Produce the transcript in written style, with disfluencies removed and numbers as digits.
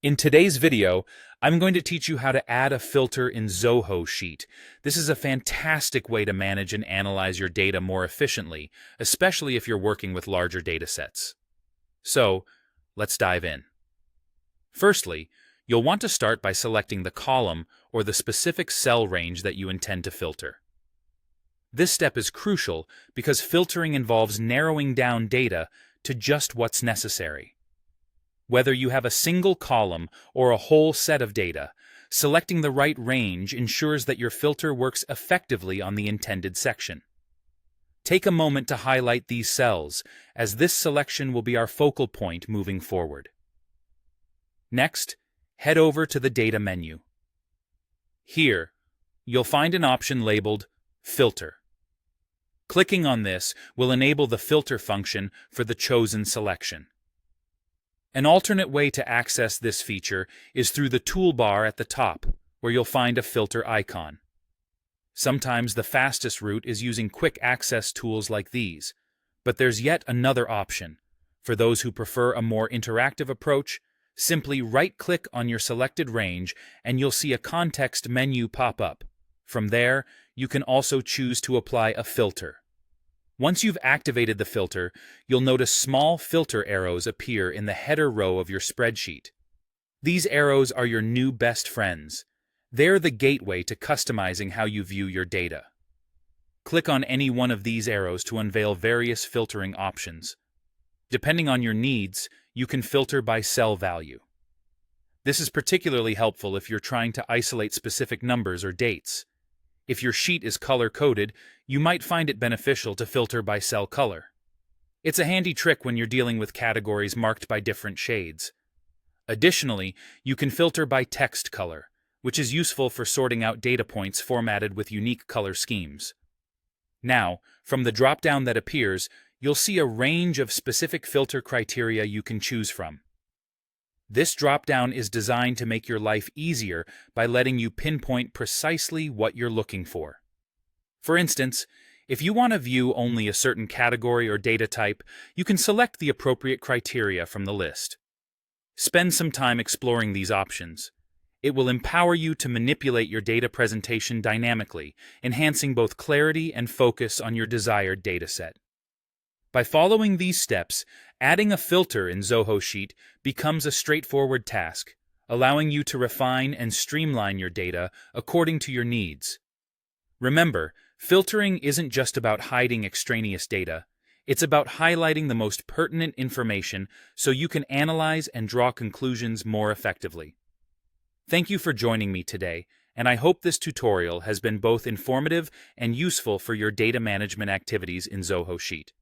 In today's video, I'm going to teach you how to add a filter in Zoho Sheet. This is a fantastic way to manage and analyze your data more efficiently, especially if you're working with larger data sets. So, let's dive in. Firstly, you'll want to start by selecting the column or the specific cell range that you intend to filter. This step is crucial because filtering involves narrowing down data to just what's necessary. Whether you have a single column or a whole set of data, selecting the right range ensures that your filter works effectively on the intended section. Take a moment to highlight these cells, as this selection will be our focal point moving forward. Next, head over to the Data menu. Here, you'll find an option labeled Filter. Clicking on this will enable the filter function for the chosen selection. An alternate way to access this feature is through the toolbar at the top, where you'll find a filter icon. Sometimes the fastest route is using quick access tools like these, but there's yet another option. For those who prefer a more interactive approach, simply right-click on your selected range and you'll see a context menu pop up. From there, you can also choose to apply a filter. Once you've activated the filter, you'll notice small filter arrows appear in the header row of your spreadsheet. These arrows are your new best friends. They're the gateway to customizing how you view your data. Click on any one of these arrows to unveil various filtering options. Depending on your needs, you can filter by cell value. This is particularly helpful if you're trying to isolate specific numbers or dates. If your sheet is color-coded, you might find it beneficial to filter by cell color. It's a handy trick when you're dealing with categories marked by different shades. Additionally, you can filter by text color, which is useful for sorting out data points formatted with unique color schemes. Now, from the drop-down that appears, you'll see a range of specific filter criteria you can choose from. This drop-down is designed to make your life easier by letting you pinpoint precisely what you're looking for. For instance, if you want to view only a certain category or data type, you can select the appropriate criteria from the list. Spend some time exploring these options. It will empower you to manipulate your data presentation dynamically, enhancing both clarity and focus on your desired dataset. By following these steps, adding a filter in Zoho Sheet becomes a straightforward task, allowing you to refine and streamline your data according to your needs. Remember, filtering isn't just about hiding extraneous data. It's about highlighting the most pertinent information so you can analyze and draw conclusions more effectively. Thank you for joining me today, and I hope this tutorial has been both informative and useful for your data management activities in Zoho Sheet.